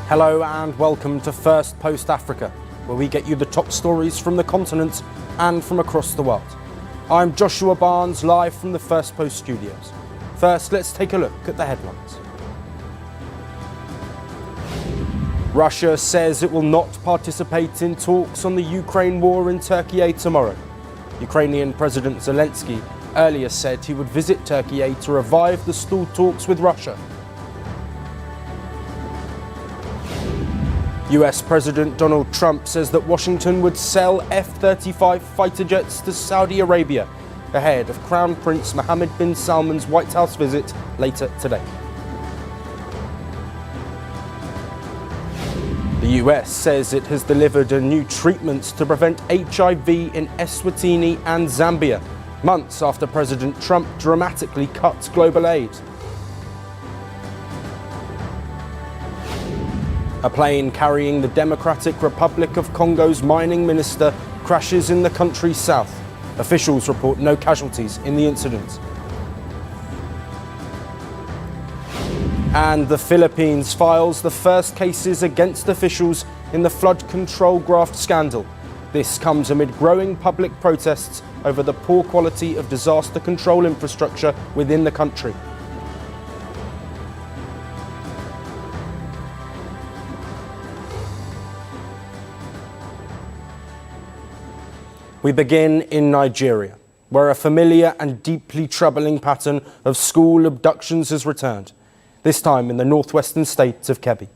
Hello and welcome to Firstpost Africa, where we get you the top stories from the continent and from across the world. I'm Joshua Barnes, live from the Firstpost studios. First, let's take a look at the headlines. Russia says it will not participate in talks on the Ukraine war in Turkey tomorrow. Ukrainian President Zelensky earlier said he would visit Turkey to revive the stalled talks with Russia. US President Donald Trump says that Washington would sell F-35 fighter jets to Saudi Arabia ahead of Crown Prince Mohammed bin Salman's White House visit later today. The US says it has delivered a new treatment to prevent HIV in Eswatini and Zambia, months after President Trump dramatically cut global aid. A plane carrying the Democratic Republic of Congo's mining minister crashes in the country's south. Officials report no casualties in the incident. And the Philippines files the first cases against officials in the flood control graft scandal. This comes amid growing public protests over the poor quality of disaster control infrastructure within the country. We begin in Nigeria, where a familiar and deeply troubling pattern of school abductions has returned, this time in the northwestern state of Kebbi.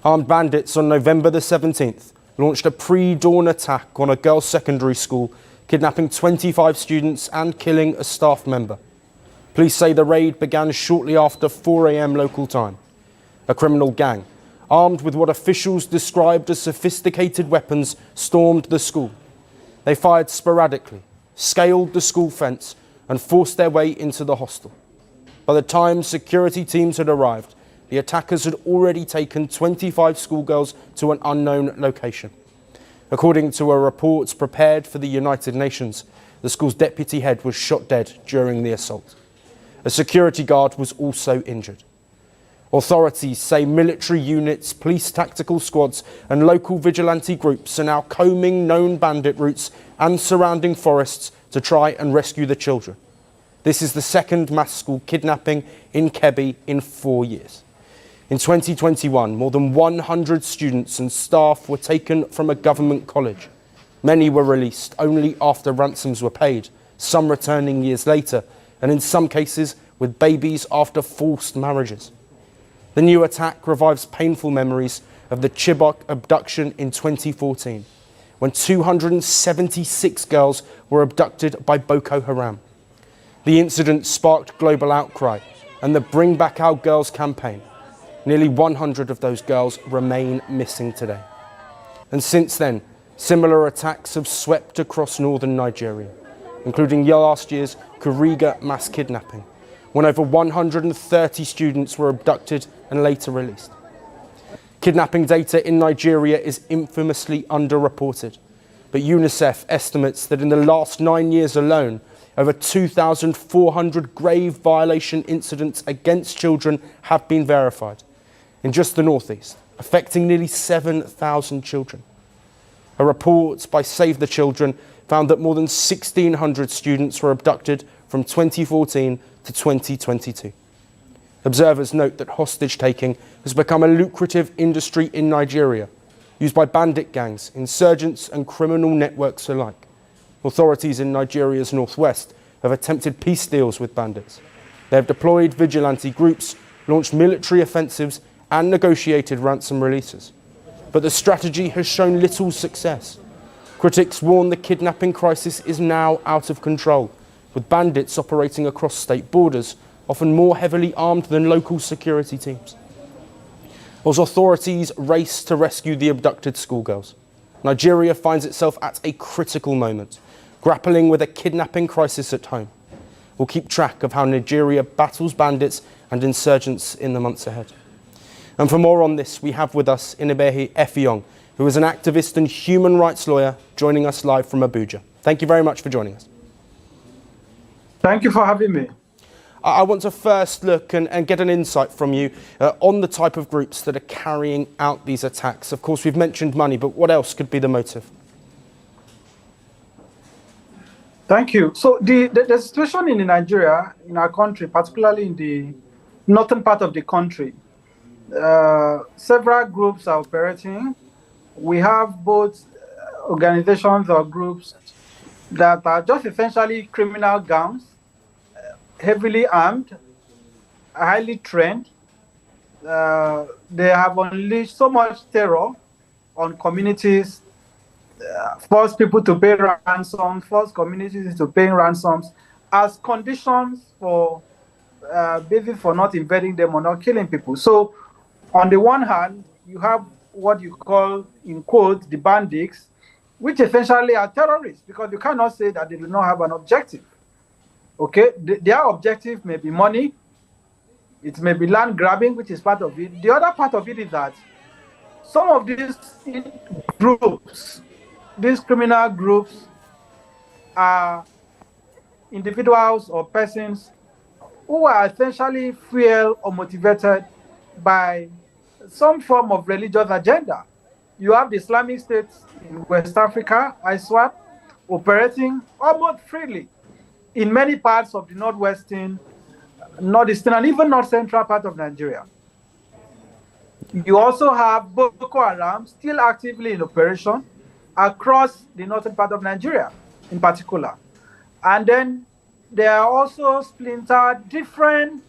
Armed bandits on November the 17th launched a pre-dawn attack on a girls' secondary school, kidnapping 25 students and killing a staff member. Police say the raid began shortly after 4 a.m. local time. A criminal gang, armed with what officials described as sophisticated weapons, stormed the school. They fired sporadically, scaled the school fence, and forced their way into the hostel. By the time security teams had arrived, the attackers had already taken 25 schoolgirls to an unknown location. According to a report prepared for the United Nations, the school's deputy head was shot dead during the assault. A security guard was also injured. Authorities say military units, police tactical squads and local vigilante groups are now combing known bandit routes and surrounding forests to try and rescue the children. This is the second mass school kidnapping in Kebbi in 4 years. In 2021, more than 100 students and staff were taken from a government college. Many were released only after ransoms were paid, some returning years later, and in some cases with babies after forced marriages. The new attack revives painful memories of the Chibok abduction in 2014, when 276 girls were abducted by Boko Haram. The incident sparked global outcry and the Bring Back Our Girls campaign. Nearly 100 of those girls remain missing today. And since then, similar attacks have swept across northern Nigeria, including last year's Kuriga mass kidnapping, when over 130 students were abducted and later released. Kidnapping data in Nigeria is infamously underreported, but UNICEF estimates that in the last 9 years alone, over 2,400 grave violation incidents against children have been verified in just the northeast, affecting nearly 7,000 children. A report by Save the Children found that more than 1,600 students were abducted from 2014 to 2022. Observers note that hostage-taking has become a lucrative industry in Nigeria, used by bandit gangs, insurgents and criminal networks alike. Authorities in Nigeria's northwest have attempted peace deals with bandits. They have deployed vigilante groups, launched military offensives and negotiated ransom releases. But the strategy has shown little success. Critics warn the kidnapping crisis is now out of control, with bandits operating across state borders, often more heavily armed than local security teams. As authorities race to rescue the abducted schoolgirls, Nigeria finds itself at a critical moment, grappling with a kidnapping crisis at home. We'll keep track of how Nigeria battles bandits and insurgents in the months ahead. And for more on this, we have with us Inebehi Effiong, who is an activist and human rights lawyer, joining us live from Abuja. Thank you very much for joining us. Thank you for having me. I want to first look and get an insight from you on the type of groups that are carrying out these attacks. Of course, we've mentioned money, but what else could be the motive? Thank you. So the situation in Nigeria, in our country, particularly in the northern part of the country, several groups are operating. We have both organizations or groups that are just essentially criminal gangs, heavily armed, highly trained. They have unleashed so much terror on communities, force people to pay ransom, force communities into paying ransoms as conditions for basis for not invading them or not killing people. So on the one hand, you have what you call, in quotes, the bandits, which essentially are terrorists, because you cannot say that they do not have an objective. Okay, their objective may be money, it may be land grabbing, which is part of it. The other part of it is that some of these groups, these criminal groups, are individuals or persons who are essentially fueled or motivated by some form of religious agenda. You have the Islamic State in West Africa, ISWAP, operating almost freely in many parts of the northwestern, northeastern, and even north central part of Nigeria. You also have Boko Haram still actively in operation across the northern part of Nigeria in particular. And then there are also splintered different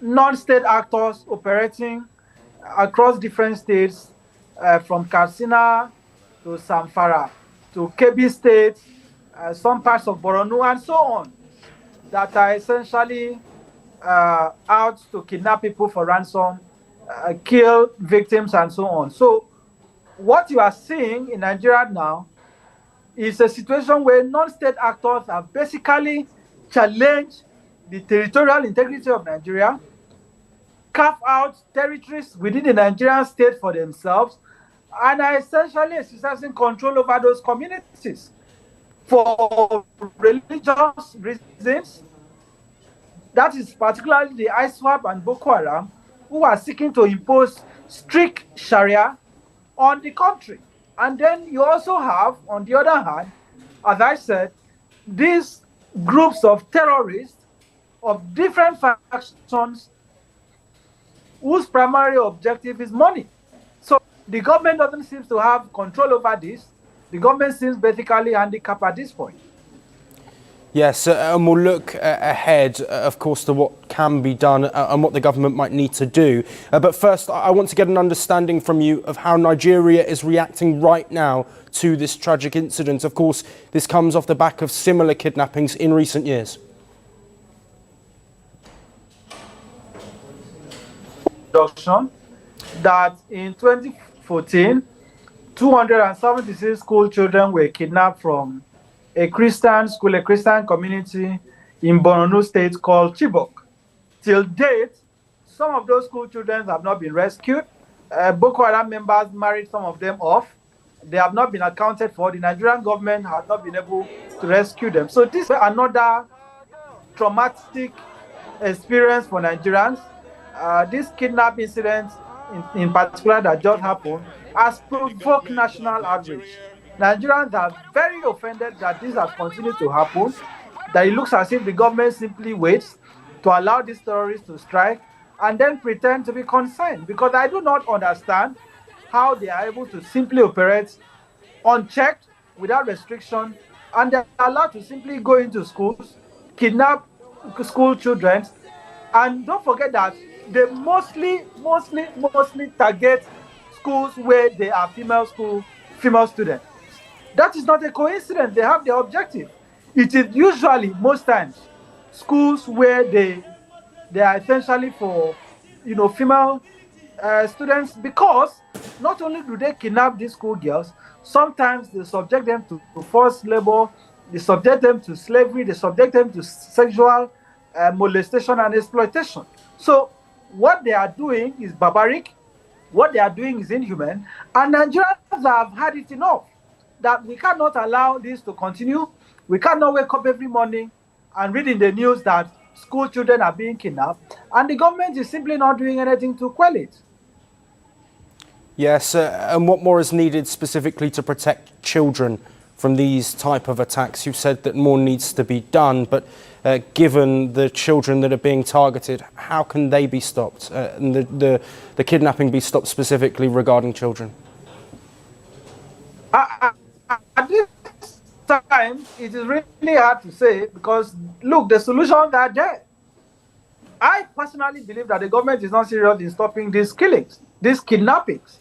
non-state actors operating across different states, from Katsina to Zamfara to Kebbi State, some parts of Borno, and so on, that are essentially out to kidnap people for ransom, kill victims, and so on. So what you are seeing in Nigeria now is a situation where non-state actors have basically challenged the territorial integrity of Nigeria, carve out territories within the Nigerian state for themselves, and are essentially exercising control over those communities for religious reasons. That is particularly the ISWAP and Boko Haram, who are seeking to impose strict Sharia on the country. And then you also have, on the other hand, as I said, these groups of terrorists of different factions whose primary objective is money. So the government doesn't seem to have control over this. The government seems basically handicapped at this point. Yes, and we'll look ahead, of course, to what can be done and what the government might need to do. But first, I want to get an understanding from you of how Nigeria is reacting right now to this tragic incident. Of course, this comes off the back of similar kidnappings in recent years. Abduction, that in 2014, 276 school children were kidnapped from a Christian school, a Christian community in Borno State called Chibok. Till date, some of those school children have not been rescued. Boko Haram members married some of them off. They have not been accounted for. The Nigerian government has not been able to rescue them. So this is another traumatic experience for Nigerians. This kidnap incident in particular that just happened has provoked national outrage. Nigerians are very offended that this has continued to happen, that it looks as if the government simply waits to allow these terrorists to strike and then pretend to be concerned, because I do not understand how they are able to simply operate unchecked, without restriction, and they're allowed to simply go into schools, kidnap school children, and don't forget that they mostly target schools where they are female students. That is not a coincidence. They have their objective. It is usually, most times, schools where they are essentially for, female students, because not only do they kidnap these schoolgirls, sometimes they subject them to forced labor, they subject them to slavery, they subject them to sexual molestation and exploitation. So what they are doing is barbaric, what they are doing is inhuman, and Nigerians have had it enough. That we cannot allow this to continue. We cannot wake up every morning and read in the news that school children are being kidnapped, and the government is simply not doing anything to quell it. Yes, and what more is needed specifically to protect children from these type of attacks? You've said that more needs to be done, but given the children that are being targeted, how can they be stopped? And the kidnapping be stopped specifically regarding children? At this time, it is really hard to say because, look, the solutions are there. I personally believe that the government is not serious in stopping these killings, these kidnappings,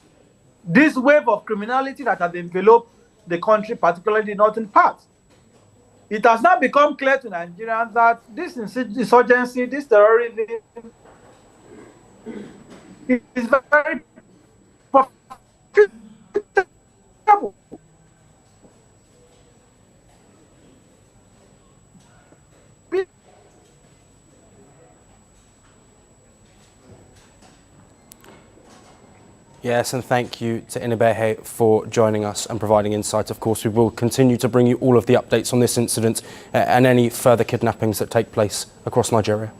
this wave of criminality that has enveloped the country, particularly the northern part. It has now become clear to Nigerians that this insurgency, this terrorism is very profitable. Yes, and thank you to Inibehe for joining us and providing insight. Of course, we will continue to bring you all of the updates on this incident and any further kidnappings that take place across Nigeria.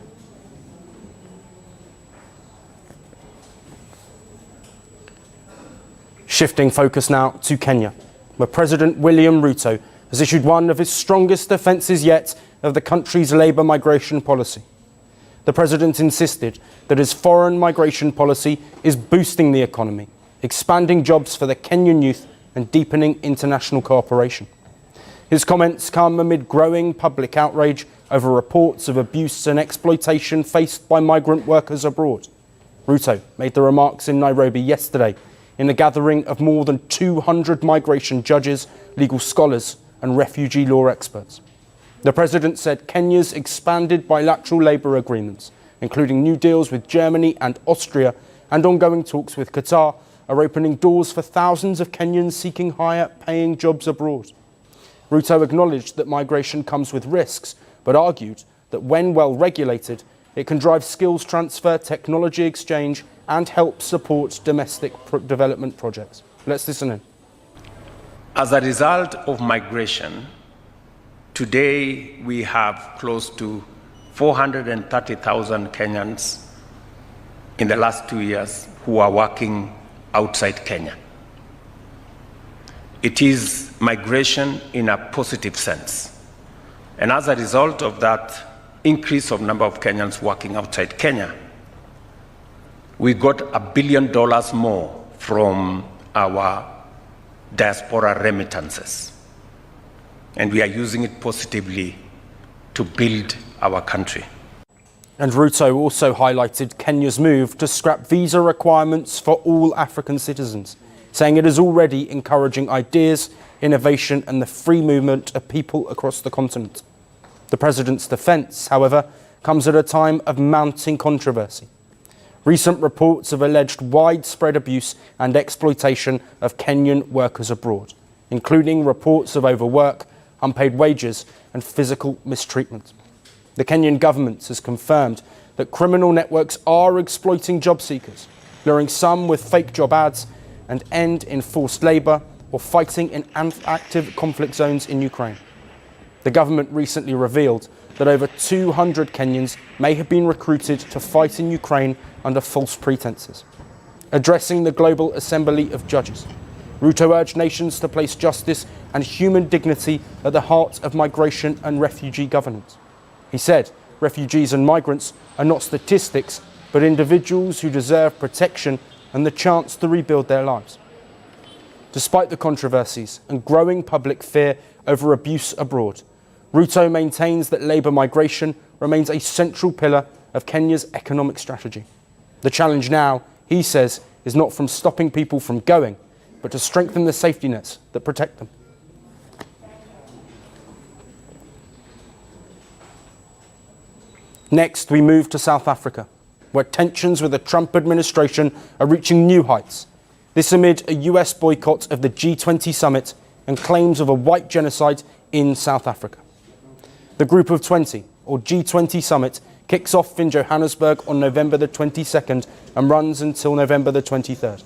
Shifting focus now to Kenya, where President William Ruto has issued one of his strongest defences yet of the country's labour migration policy. The president insisted that his foreign migration policy is boosting the economy, expanding jobs for the Kenyan youth and deepening international cooperation. His comments come amid growing public outrage over reports of abuse and exploitation faced by migrant workers abroad. Ruto made the remarks in Nairobi yesterday in a gathering of more than 200 migration judges, legal scholars and refugee law experts. The president said Kenya's expanded bilateral labour agreements, including new deals with Germany and Austria and ongoing talks with Qatar, are opening doors for thousands of Kenyans seeking higher paying jobs abroad. Ruto acknowledged that migration comes with risks, but argued that when well regulated, it can drive skills transfer, technology exchange and help support domestic development projects. Let's listen in. As a result of migration, today we have close to 430,000 Kenyans in the last 2 years who are working outside Kenya. It is migration in a positive sense. And as a result of that increase of number of Kenyans working outside Kenya, we got $1 billion more from our diaspora remittances. And we are using it positively to build our country. And Ruto also highlighted Kenya's move to scrap visa requirements for all African citizens, saying it is already encouraging ideas, innovation and the free movement of people across the continent. The president's defence, however, comes at a time of mounting controversy. Recent reports of alleged widespread abuse and exploitation of Kenyan workers abroad, including reports of overwork, unpaid wages and physical mistreatment. The Kenyan government has confirmed that criminal networks are exploiting job seekers, luring some with fake job ads and end in forced labour or fighting in active conflict zones in Ukraine. The government recently revealed that over 200 Kenyans may have been recruited to fight in Ukraine under false pretenses. Addressing the Global Assembly of Judges, Ruto urged nations to place justice and human dignity at the heart of migration and refugee governance. He said refugees and migrants are not statistics, but individuals who deserve protection and the chance to rebuild their lives. Despite the controversies and growing public fear over abuse abroad, Ruto maintains that labour migration remains a central pillar of Kenya's economic strategy. The challenge now, he says, is not from stopping people from going, but to strengthen the safety nets that protect them. Next, we move to South Africa, where tensions with the Trump administration are reaching new heights. This amid a US boycott of the G20 summit and claims of a white genocide in South Africa. The Group of 20, or G20 summit, kicks off in Johannesburg on November the 22nd and runs until November the 23rd.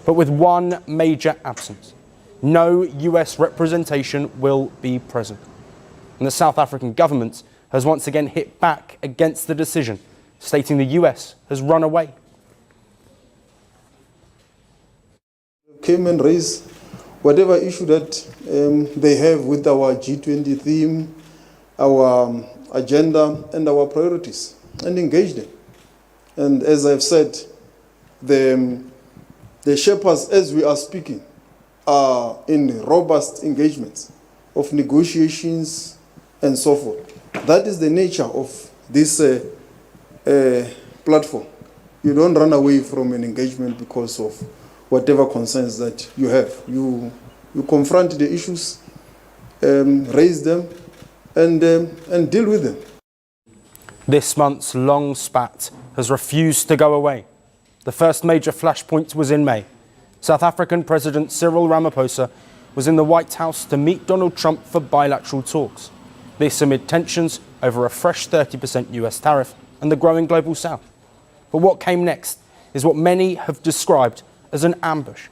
But with one major absence. No US representation will be present. And the South African government has once again hit back against the decision, stating the US has run away. Came and raised whatever issue that they have with our G20 theme, our agenda, and our priorities, and engage them. And as I've said, the shepherds, as we are speaking, are in robust engagements of negotiations and so forth. That is the nature of this platform. You don't run away from an engagement because of whatever concerns that you have. You confront the issues, raise them, and deal with them. This month's long spat has refused to go away. The first major flashpoint was in May. South African President Cyril Ramaphosa was in the White House to meet Donald Trump for bilateral talks. This amid tensions over a fresh 30% US tariff and the growing global south. But what came next is what many have described as an ambush.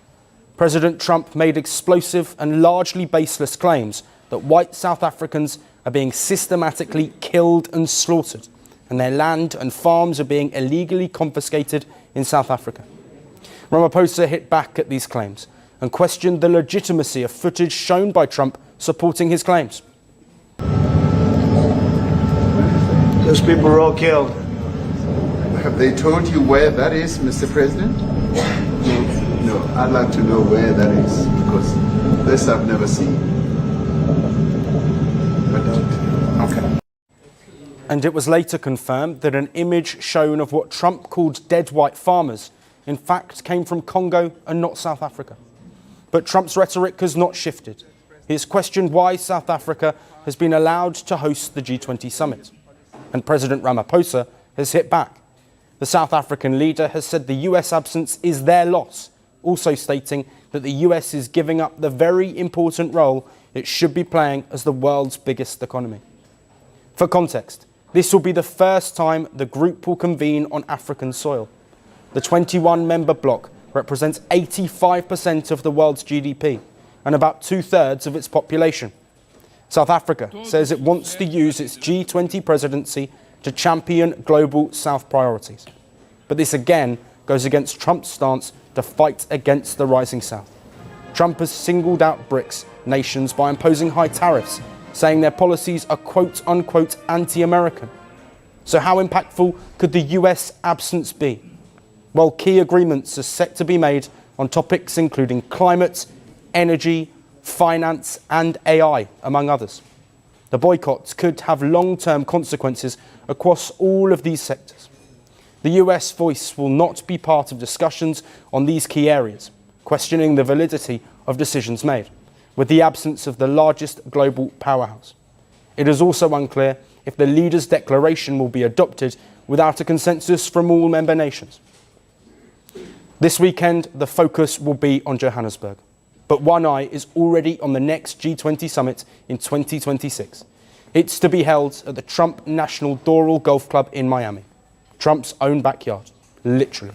President Trump made explosive and largely baseless claims that white South Africans are being systematically killed and slaughtered, and their land and farms are being illegally confiscated in South Africa. Ramaphosa hit back at these claims and questioned the legitimacy of footage shown by Trump supporting his claims. Those people were all killed. Have they told you where that is, Mr. President? No, I'd like to know where that is, because this I've never seen. But, okay. And it was later confirmed that an image shown of what Trump called dead white farmers in fact came from Congo and not South Africa. But Trump's rhetoric has not shifted. He has questioned why South Africa has been allowed to host the G20 summit. And President Ramaphosa has hit back. The South African leader has said the US absence is their loss, also stating that the US is giving up the very important role it should be playing as the world's biggest economy. For context, this will be the first time the group will convene on African soil. The 21-member bloc represents 85% of the world's GDP and about 2/3 of its population. South Africa says it wants to use its G20 presidency to champion global South priorities. But this again goes against Trump's stance to fight against the rising South. Trump has singled out BRICS nations by imposing high tariffs, saying their policies are quote-unquote anti-American. So how impactful could the US absence be? Well, key agreements are set to be made on topics including climate, energy, finance and AI, among others. The boycotts could have long-term consequences across all of these sectors. The US voice will not be part of discussions on these key areas, questioning the validity of decisions made, with the absence of the largest global powerhouse. It is also unclear if the leaders' declaration will be adopted without a consensus from all member nations. This weekend, the focus will be on Johannesburg, but one eye is already on the next G20 summit in 2026. It's to be held at the Trump National Doral Golf Club in Miami, Trump's own backyard, literally.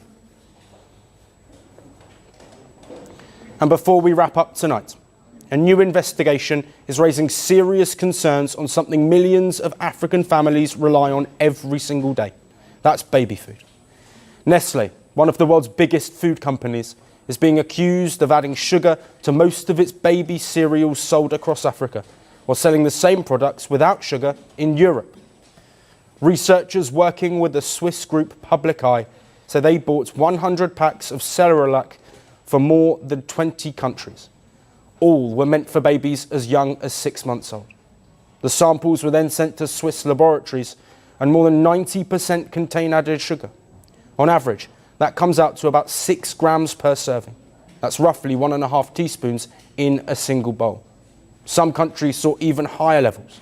And before we wrap up tonight, a new investigation is raising serious concerns on something millions of African families rely on every single day. That's baby food. Nestle, one of the world's biggest food companies, is being accused of adding sugar to most of its baby cereals sold across Africa, while selling the same products without sugar in Europe. Researchers working with the Swiss group Public Eye say they bought 100 packs of Cerelac for more than 20 countries. All were meant for babies as young as 6 months old. The samples were then sent to Swiss laboratories, and more than 90% contain added sugar. On average, that comes out to about 6 grams per serving. That's roughly 1.5 teaspoons in a single bowl. Some countries saw even higher levels.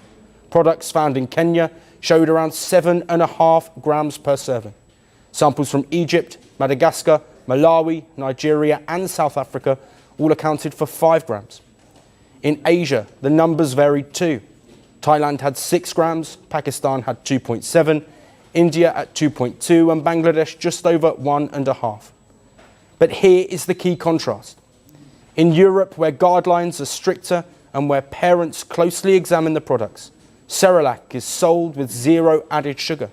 Products found in Kenya showed around 7.5 grams per serving. Samples from Egypt, Madagascar, Malawi, Nigeria and South Africa all accounted for 5 grams. In Asia, the numbers varied too. Thailand had 6 grams, Pakistan had 2.7, India at 2.2 and Bangladesh just over 1.5. But here is the key contrast. In Europe, where guidelines are stricter and where parents closely examine the products, Cerelac is sold with 0 added sugar.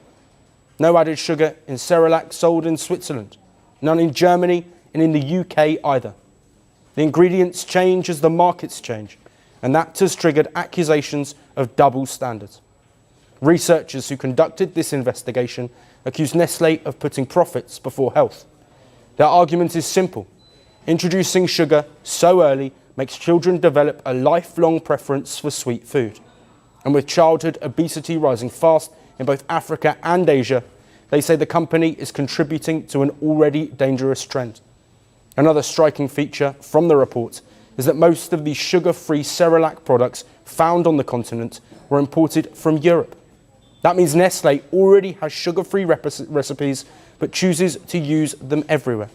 No added sugar in Cerelac sold in Switzerland, none in Germany and in the UK either. The ingredients change as the markets change, and that has triggered accusations of double standards. Researchers who conducted this investigation accused Nestlé of putting profits before health. Their argument is simple. Introducing sugar so early makes children develop a lifelong preference for sweet food. And with childhood obesity rising fast in both Africa and Asia, they say the company is contributing to an already dangerous trend. Another striking feature from the report is that most of the sugar-free Cerelac products found on the continent were imported from Europe. That means Nestlé already has sugar-free recipes, but chooses to use them everywhere.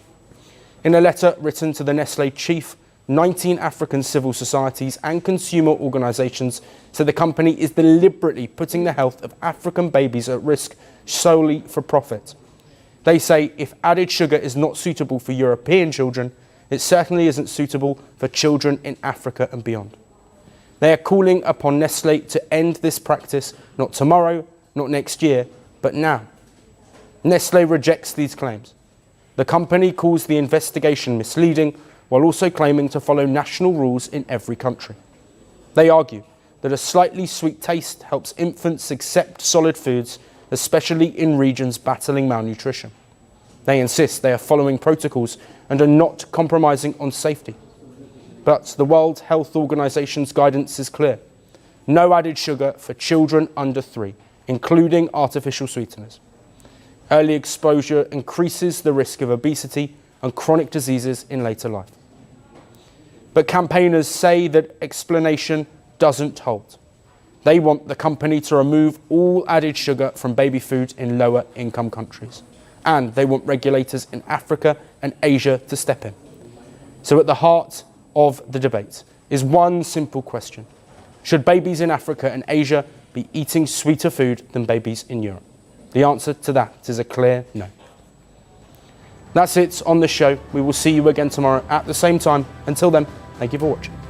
In a letter written to the Nestlé chief, 19 African civil societies and consumer organisations say the company is deliberately putting the health of African babies at risk solely for profit. They say if added sugar is not suitable for European children, it certainly isn't suitable for children in Africa and beyond. They are calling upon Nestlé to end this practice, not tomorrow, not next year, but now. Nestlé rejects these claims. The company calls the investigation misleading, while also claiming to follow national rules in every country. They argue that a slightly sweet taste helps infants accept solid foods, especially in regions battling malnutrition. They insist they are following protocols and are not compromising on safety. But the World Health Organization's guidance is clear. No added sugar for children under 3, including artificial sweeteners. Early exposure increases the risk of obesity and chronic diseases in later life. But campaigners say that explanation doesn't hold. They want the company to remove all added sugar from baby food in lower income countries. And they want regulators in Africa and Asia to step in. So at the heart of the debate is one simple question. Should babies in Africa and Asia be eating sweeter food than babies in Europe? The answer to that is a clear no. That's it on the show. We will see you again tomorrow at the same time. Until then, thank you for watching.